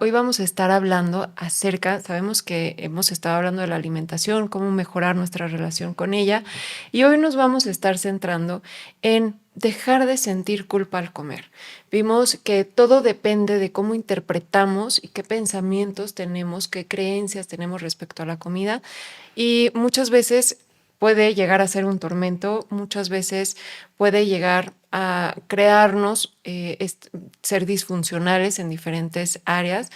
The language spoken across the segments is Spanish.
hoy vamos a estar hablando sabemos que hemos estado hablando de la alimentación, cómo mejorar nuestra relación con ella, y hoy nos vamos a estar centrando en dejar de sentir culpa al comer. Vimos que todo depende de cómo interpretamos y qué pensamientos tenemos, qué creencias tenemos respecto a la comida, y muchas veces puede llegar a ser un tormento, muchas veces puede llegar a crearnos ser disfuncionales en diferentes áreas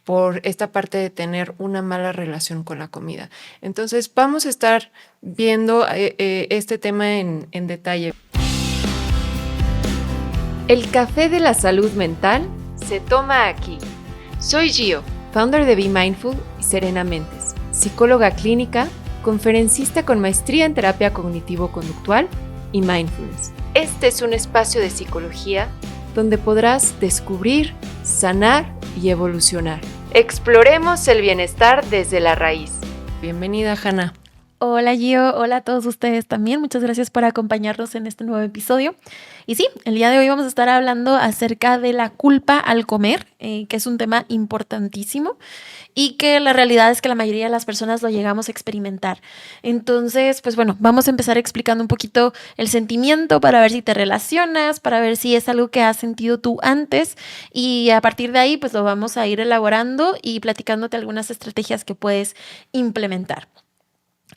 por esta parte de tener una mala relación con la comida. Entonces vamos a estar viendo este tema en detalle. El café de la salud mental se toma aquí. Soy Gio, founder de Be Mindful y Serena Mentes, psicóloga clínica, conferencista con maestría en terapia cognitivo-conductual y mindfulness. Este es un espacio de psicología donde podrás descubrir, sanar y evolucionar. Exploremos el bienestar desde la raíz. Bienvenida, Hanna. Hola Gio, hola a todos ustedes también. Muchas gracias por acompañarnos en este nuevo episodio. Y sí, el día de hoy vamos a estar hablando acerca de la culpa al comer, que es un tema importantísimo y que la realidad es que la mayoría de las personas lo llegamos a experimentar. Entonces, pues bueno, vamos a empezar explicando un poquito el sentimiento para ver si te relacionas, para ver si es algo que has sentido tú antes y a partir de ahí pues lo vamos a ir elaborando y platicándote algunas estrategias que puedes implementar.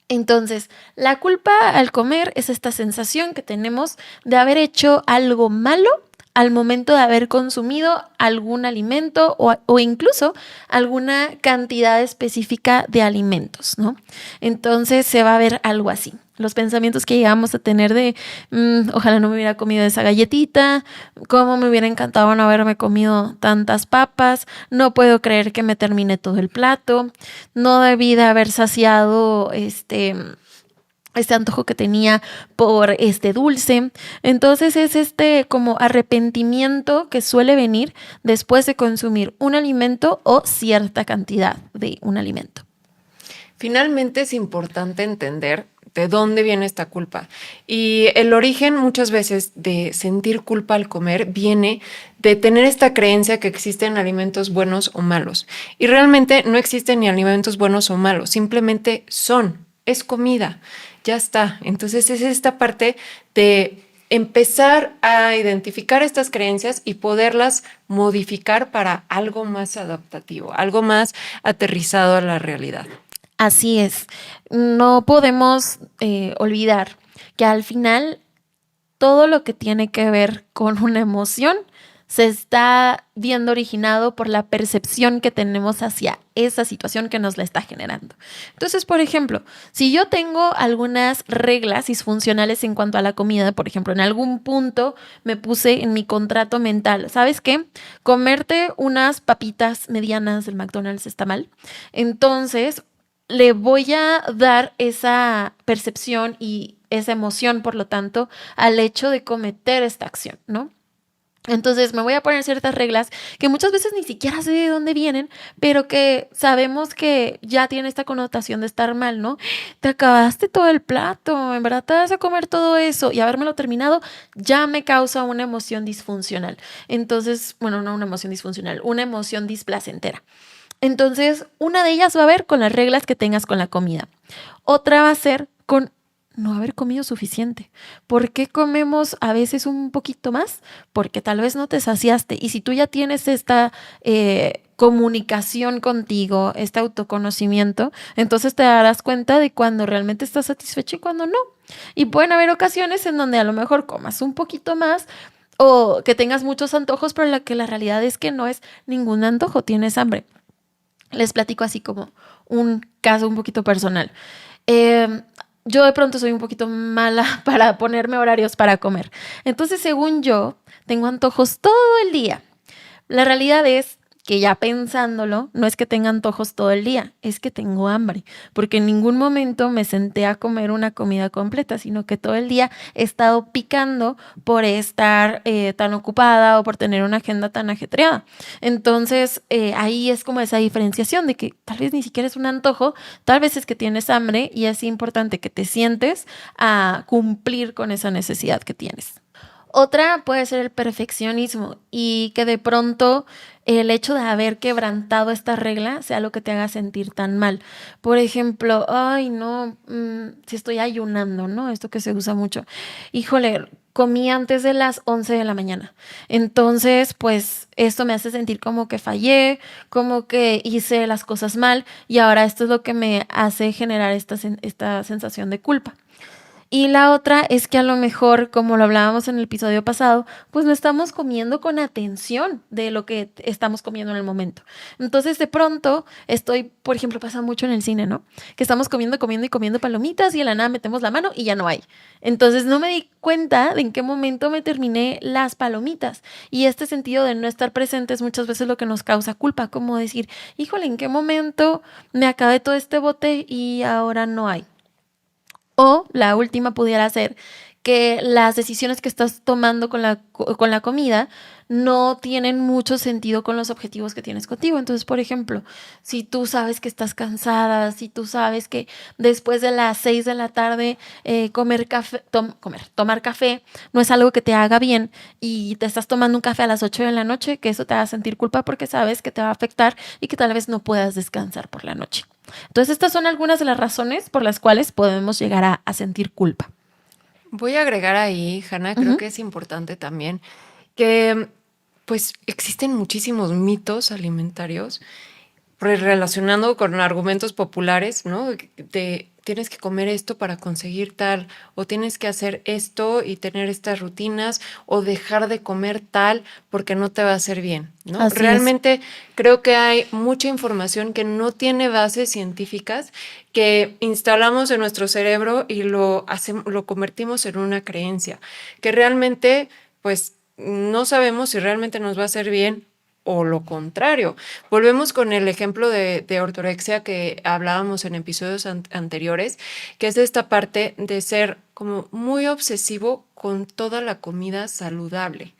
Entonces, la culpa al comer es esta sensación que tenemos de haber hecho algo malo al momento de haber consumido algún alimento o incluso alguna cantidad específica de alimentos, ¿no? Entonces se va a ver algo así. Los pensamientos que llegamos a tener de ojalá no me hubiera comido esa galletita, cómo me hubiera encantado no haberme comido tantas papas, no puedo creer que me terminé todo el plato, no debí de haber saciado este antojo que tenía por este dulce. Entonces es este como arrepentimiento que suele venir después de consumir un alimento o cierta cantidad de un alimento. Finalmente es importante entender de dónde viene esta culpa. Y el origen muchas veces de sentir culpa al comer viene de tener esta creencia que existen alimentos buenos o malos. Y realmente no existen ni alimentos buenos o malos, simplemente es comida, ya está. Entonces es esta parte de empezar a identificar estas creencias y poderlas modificar para algo más adaptativo, algo más aterrizado a la realidad. Así es, no podemos olvidar que al final todo lo que tiene que ver con una emoción se está viendo originado por la percepción que tenemos hacia esa situación que nos la está generando. Entonces, por ejemplo, si yo tengo algunas reglas disfuncionales en cuanto a la comida, por ejemplo, en algún punto me puse en mi contrato mental, ¿sabes qué? Comerte unas papitas medianas del McDonald's está mal. Entonces, le voy a dar esa percepción y esa emoción, por lo tanto, al hecho de cometer esta acción, ¿no? Entonces me voy a poner ciertas reglas que muchas veces ni siquiera sé de dónde vienen, pero que sabemos que ya tiene esta connotación de estar mal, ¿no? Te acabaste todo el plato, en verdad te vas a comer todo eso y habérmelo terminado ya me causa una emoción disfuncional. Entonces, bueno, no una emoción disfuncional, una emoción displacentera. Entonces, una de ellas va a ver con las reglas que tengas con la comida. Otra va a ser con no haber comido suficiente. ¿Por qué comemos a veces un poquito más? Porque tal vez no te saciaste. Y si tú ya tienes esta comunicación contigo, este autoconocimiento, entonces te darás cuenta de cuando realmente estás satisfecho y cuando no. Y pueden haber ocasiones en donde a lo mejor comas un poquito más o que tengas muchos antojos, pero la realidad es que no es ningún antojo, tienes hambre. Les platico así como un caso un poquito personal. Yo de pronto soy un poquito mala para ponerme horarios para comer. Entonces, según yo, tengo antojos todo el día. La realidad es que ya pensándolo, no es que tenga antojos todo el día, es que tengo hambre, porque en ningún momento me senté a comer una comida completa, sino que todo el día he estado picando por estar tan ocupada o por tener una agenda tan ajetreada. Entonces, ahí es como esa diferenciación de que tal vez ni siquiera es un antojo, tal vez es que tienes hambre y es importante que te sientes a cumplir con esa necesidad que tienes. Otra puede ser el perfeccionismo y que de pronto el hecho de haber quebrantado esta regla sea lo que te haga sentir tan mal. Por ejemplo, ay, no, si estoy ayunando, ¿no? Esto que se usa mucho. Híjole, comí antes de las 11 de la mañana. Entonces, pues esto me hace sentir como que fallé, como que hice las cosas mal y ahora esto es lo que me hace generar esta sensación de culpa. Y la otra es que a lo mejor, como lo hablábamos en el episodio pasado, pues no estamos comiendo con atención de lo que estamos comiendo en el momento. Entonces, de pronto, por ejemplo, pasa mucho en el cine, ¿no? Que estamos comiendo, comiendo y comiendo palomitas y de la nada metemos la mano y ya no hay. Entonces, no me di cuenta de en qué momento me terminé las palomitas. Y este sentido de no estar presente es muchas veces lo que nos causa culpa, como decir, híjole, ¿en qué momento me acabé todo este bote y ahora no hay? O la última pudiera ser que las decisiones que estás tomando con la comida no tienen mucho sentido con los objetivos que tienes contigo. Entonces, por ejemplo, si tú sabes que estás cansada, si tú sabes que después de las 6 de la tarde tomar café no es algo que te haga bien y te estás tomando un café a las 8 de la noche, que eso te haga sentir culpa porque sabes que te va a afectar y que tal vez no puedas descansar por la noche. Entonces, estas son algunas de las razones por las cuales podemos llegar a sentir culpa. Voy a agregar ahí, Hanna, creo Ujú. que es importante también que pues existen muchísimos mitos alimentarios relacionando con argumentos populares, ¿no? De tienes que comer esto para conseguir tal, o tienes que hacer esto y tener estas rutinas, o dejar de comer tal porque no te va a hacer bien, ¿no? Así es. Realmente creo que hay mucha información que no tiene bases científicas que instalamos en nuestro cerebro y lo convertimos en una creencia, que realmente, pues, no sabemos si realmente nos va a hacer bien o lo contrario. Volvemos con el ejemplo de ortorexia que hablábamos en episodios anteriores, que es de esta parte de ser como muy obsesivo con toda la comida saludable.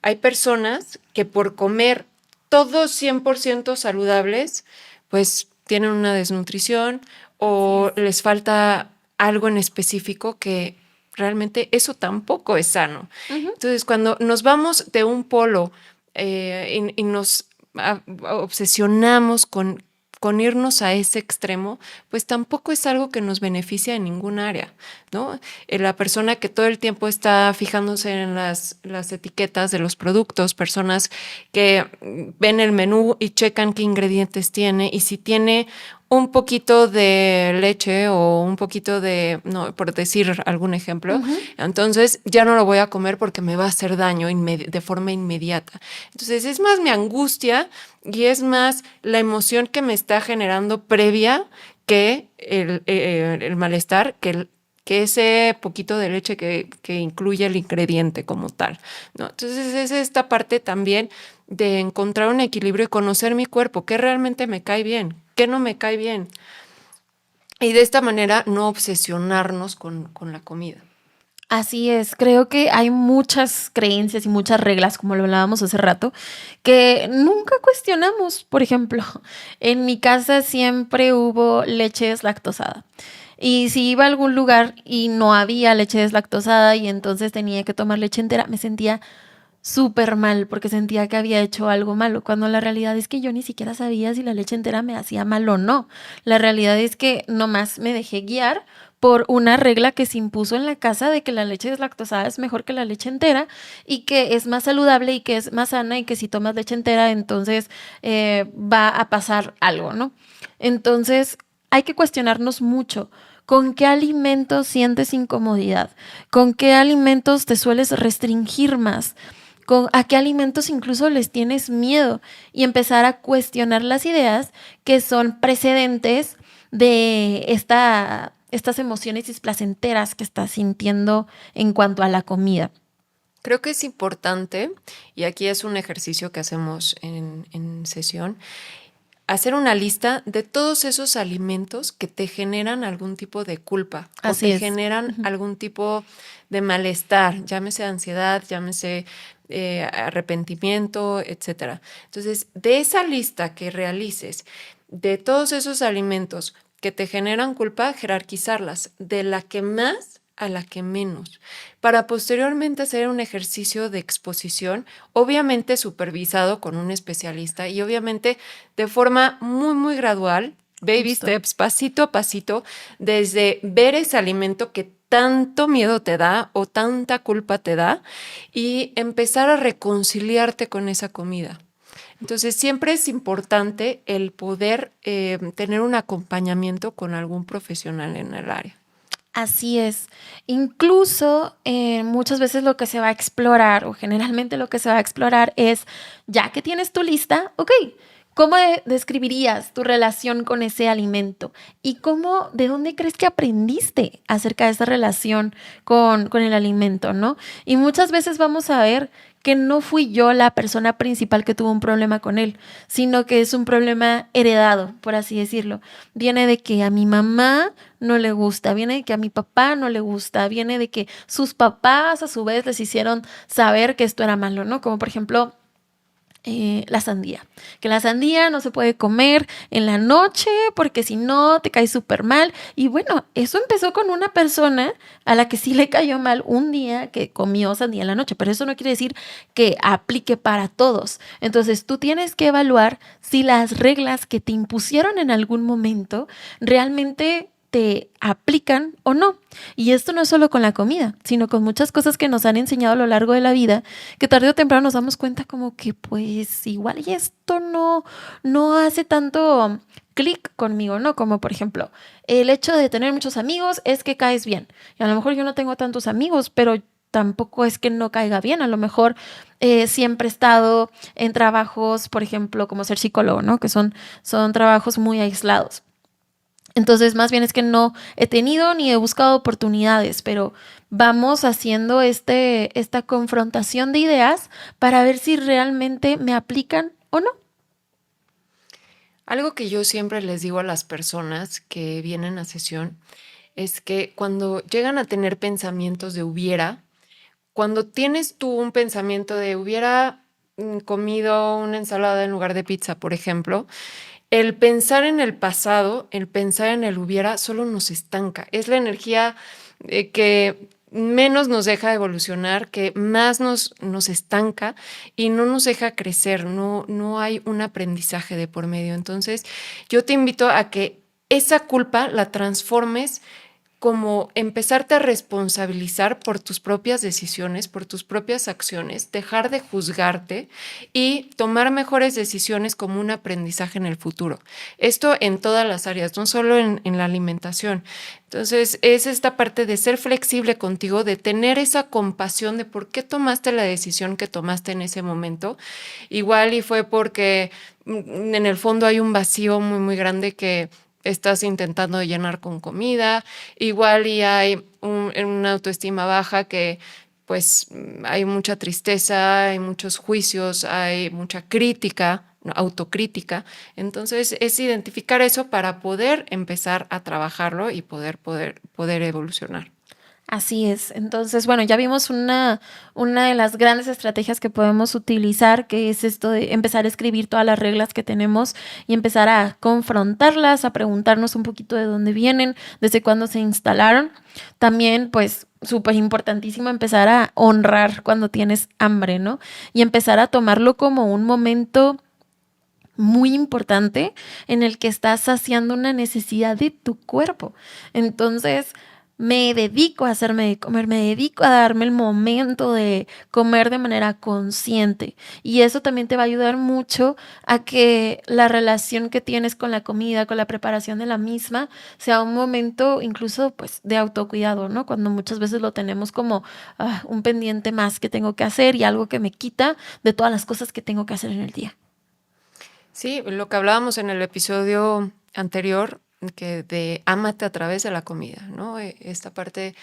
Hay personas que por comer todos 100% saludables, pues tienen una desnutrición Así o es. les falta algo en específico que realmente eso tampoco es sano. Ujú. Entonces, cuando nos vamos de un polo y nos obsesionamos con irnos a ese extremo, pues tampoco es algo que nos beneficia en ningún área, ¿no? La persona que todo el tiempo está fijándose en las etiquetas de los productos, personas que ven el menú y checan qué ingredientes tiene y si tiene un poquito de leche o un poquito de, no, por decir algún ejemplo, Ujú. entonces ya no lo voy a comer porque me va a hacer daño de forma inmediata. Entonces es más mi angustia y es más la emoción que me está generando previa que el malestar, que ese poquito de leche que incluye el ingrediente como tal, ¿no? Entonces es esta parte también de encontrar un equilibrio y conocer mi cuerpo, qué realmente me cae bien, qué no me cae bien. Y de esta manera no obsesionarnos con la comida. Así es, creo que hay muchas creencias y muchas reglas, como lo hablábamos hace rato, que nunca cuestionamos. Por ejemplo, en mi casa siempre hubo leche deslactosada. Y si iba a algún lugar y no había leche deslactosada y entonces tenía que tomar leche entera, me sentía súper mal porque sentía que había hecho algo malo, cuando la realidad es que yo ni siquiera sabía si la leche entera me hacía mal o no. La realidad es que nomás me dejé guiar por una regla que se impuso en la casa de que la leche deslactosada es mejor que la leche entera y que es más saludable y que es más sana y que si tomas leche entera entonces va a pasar algo, ¿no? Entonces hay que cuestionarnos mucho. ¿Con qué alimentos sientes incomodidad? ¿Con qué alimentos te sueles restringir más? ¿A qué alimentos incluso les tienes miedo? Y empezar a cuestionar las ideas que son precedentes de estas emociones displacenteras que estás sintiendo en cuanto a la comida. Creo que es importante, y aquí es un ejercicio que hacemos en sesión, hacer una lista de todos esos alimentos que te generan algún tipo de culpa o Así te es. generan Ujú. algún tipo de malestar, llámese ansiedad, llámese arrepentimiento, etcétera. Entonces, de esa lista que realices de todos esos alimentos que te generan culpa, jerarquizarlas de la que más a la que menos, para posteriormente hacer un ejercicio de exposición, obviamente supervisado con un especialista y obviamente de forma muy, muy gradual, baby Justo. steps, pasito a pasito, desde ver ese alimento que tanto miedo te da o tanta culpa te da y empezar a reconciliarte con esa comida. Entonces, siempre es importante el poder tener un acompañamiento con algún profesional en el área. Así es. Incluso muchas veces lo que se va a explorar, o generalmente lo que se va a explorar es, ya que tienes tu lista, ok, ¿cómo describirías tu relación con ese alimento? ¿Y cómo, de dónde crees que aprendiste acerca de esa relación con el alimento, ¿no? Y muchas veces vamos a ver que no fui yo la persona principal que tuvo un problema con él, sino que es un problema heredado, por así decirlo. Viene de que a mi mamá no le gusta, viene de que a mi papá no le gusta, viene de que sus papás a su vez les hicieron saber que esto era malo, ¿no? Como por ejemplo la sandía, que la sandía no se puede comer en la noche porque si no te cae súper mal. Y bueno, eso empezó con una persona a la que sí le cayó mal un día que comió sandía en la noche, pero eso no quiere decir que aplique para todos. Entonces tú tienes que evaluar si las reglas que te impusieron en algún momento realmente te aplican o no. Y esto no es solo con la comida, sino con muchas cosas que nos han enseñado a lo largo de la vida, que tarde o temprano nos damos cuenta como que pues igual y esto no hace tanto clic conmigo, ¿no? Como por ejemplo, el hecho de tener muchos amigos es que caes bien. Y a lo mejor yo no tengo tantos amigos, pero tampoco es que no caiga bien. A lo mejor siempre he estado en trabajos, por ejemplo, como ser psicólogo, ¿no? Que son trabajos muy aislados. Entonces, más bien es que no he tenido ni he buscado oportunidades, pero vamos haciendo esta confrontación de ideas para ver si realmente me aplican o no. Algo que yo siempre les digo a las personas que vienen a sesión es que cuando llegan a tener pensamientos de hubiera, cuando tienes tú un pensamiento de hubiera comido una ensalada en lugar de pizza, por ejemplo, el pensar en el pasado, el pensar en el hubiera, solo nos estanca. Es la energía que menos nos deja evolucionar, que más nos estanca y no nos deja crecer, no hay un aprendizaje de por medio. Entonces, yo te invito a que esa culpa la transformes como empezarte a responsabilizar por tus propias decisiones, por tus propias acciones, dejar de juzgarte y tomar mejores decisiones como un aprendizaje en el futuro. Esto en todas las áreas, no solo en la alimentación. Entonces, es esta parte de ser flexible contigo, de tener esa compasión de por qué tomaste la decisión que tomaste en ese momento. Igual y fue porque en el fondo hay un vacío muy, muy grande que estás intentando llenar con comida, igual y hay una autoestima baja que pues hay mucha tristeza, hay muchos juicios, hay mucha crítica, autocrítica. Entonces es identificar eso para poder empezar a trabajarlo y poder evolucionar. Así es. Entonces, bueno, ya vimos una de las grandes estrategias que podemos utilizar, que es esto de empezar a escribir todas las reglas que tenemos y empezar a confrontarlas, a preguntarnos un poquito de dónde vienen, desde cuándo se instalaron. También, pues, súper importantísimo empezar a honrar cuando tienes hambre, ¿no? Y empezar a tomarlo como un momento muy importante en el que estás saciando una necesidad de tu cuerpo. Entonces, me dedico a hacerme de comer, me dedico a darme el momento de comer de manera consciente. Y eso también te va a ayudar mucho a que la relación que tienes con la comida, con la preparación de la misma, sea un momento incluso pues de autocuidado, ¿no? Cuando muchas veces lo tenemos como un pendiente más que tengo que hacer y algo que me quita de todas las cosas que tengo que hacer en el día. Sí, lo que hablábamos en el episodio anterior, que de ámate a través de la comida, ¿no? Esta parte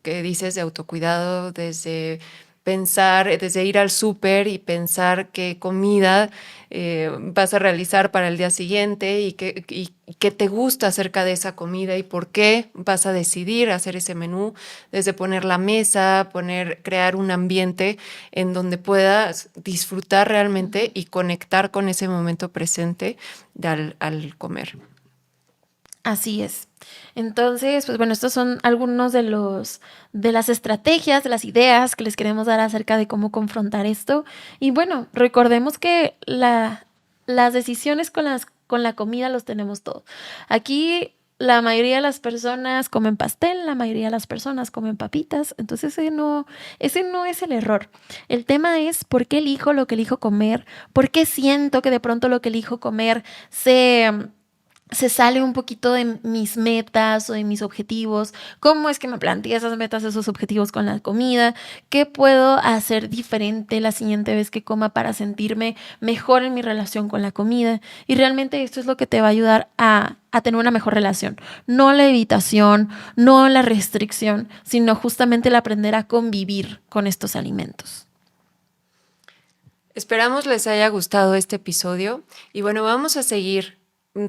que dices de autocuidado, desde pensar, desde ir al súper y pensar qué comida vas a realizar para el día siguiente y qué te gusta acerca de esa comida y por qué vas a decidir hacer ese menú, desde poner la mesa, crear un ambiente en donde puedas disfrutar realmente y conectar con ese momento presente al comer. Así es. Entonces, pues bueno, estos son algunos de las estrategias, de las ideas que les queremos dar acerca de cómo confrontar esto. Y bueno, recordemos que las decisiones con la comida los tenemos todos. Aquí la mayoría de las personas comen pastel, la mayoría de las personas comen papitas, entonces ese no es el error. El tema es por qué elijo lo que elijo comer, por qué siento que de pronto lo que elijo comer se sale un poquito de mis metas o de mis objetivos, cómo es que me planteé esas metas, esos objetivos con la comida, qué puedo hacer diferente la siguiente vez que coma para sentirme mejor en mi relación con la comida. Y realmente esto es lo que te va a ayudar a tener una mejor relación. No la evitación, no la restricción, sino justamente el aprender a convivir con estos alimentos. Esperamos les haya gustado este episodio y bueno, vamos a seguir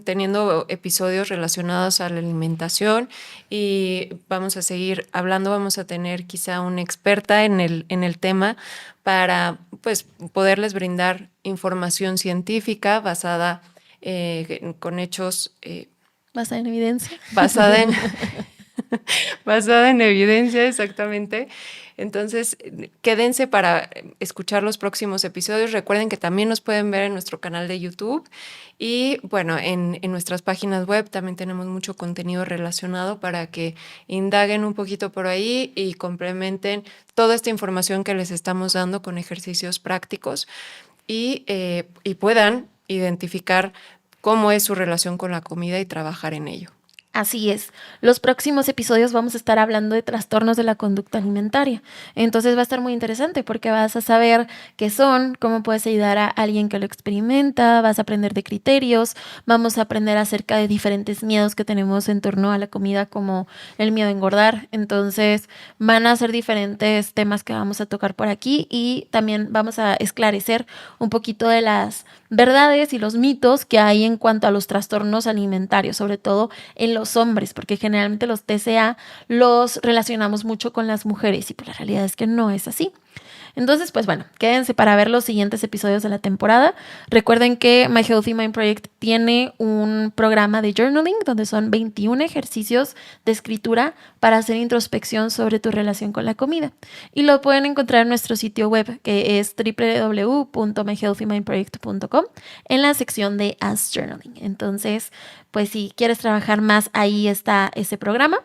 teniendo episodios relacionados a la alimentación y vamos a seguir hablando, vamos a tener quizá una experta en el tema para pues poderles brindar información científica basada con hechos. ¿Basada en evidencia? Basada en evidencia, exactamente. Entonces, quédense para escuchar los próximos episodios. Recuerden que también nos pueden ver en nuestro canal de YouTube y, bueno, en nuestras páginas web también tenemos mucho contenido relacionado para que indaguen un poquito por ahí y complementen toda esta información que les estamos dando con ejercicios prácticos y puedan identificar cómo es su relación con la comida y trabajar en ello. Así es. Los próximos episodios vamos a estar hablando de trastornos de la conducta alimentaria. Entonces va a estar muy interesante porque vas a saber qué son, cómo puedes ayudar a alguien que lo experimenta, vas a aprender de criterios, vamos a aprender acerca de diferentes miedos que tenemos en torno a la comida, como el miedo a engordar. Entonces van a ser diferentes temas que vamos a tocar por aquí y también vamos a esclarecer un poquito de las verdades y los mitos que hay en cuanto a los trastornos alimentarios, sobre todo en los hombres, porque generalmente los TCA los relacionamos mucho con las mujeres y pues la realidad es que no es así. Entonces, pues bueno, quédense para ver los siguientes episodios de la temporada. Recuerden que My Healthy Mind Project tiene un programa de journaling donde son 21 ejercicios de escritura para hacer introspección sobre tu relación con la comida. Y lo pueden encontrar en nuestro sitio web, que es www.myhealthymindproject.com, en la sección de Ask Journaling. Entonces, pues si quieres trabajar más, ahí está ese programa.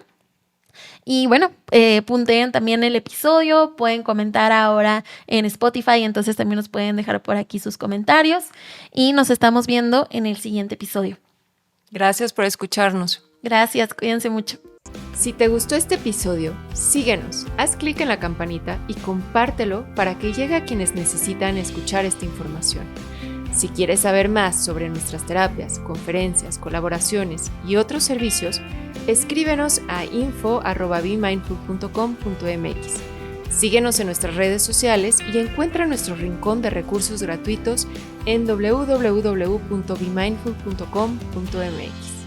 Y bueno, punteen también el episodio, pueden comentar ahora en Spotify, entonces también nos pueden dejar por aquí sus comentarios y nos estamos viendo en el siguiente episodio. Gracias por escucharnos. Gracias, cuídense mucho. Si te gustó este episodio, síguenos, haz clic en la campanita y compártelo para que llegue a quienes necesitan escuchar esta información. Si quieres saber más sobre nuestras terapias, conferencias, colaboraciones y otros servicios, escríbenos a info@bemindful.com.mx. Síguenos en nuestras redes sociales y encuentra nuestro rincón de recursos gratuitos en www.bemindful.com.mx.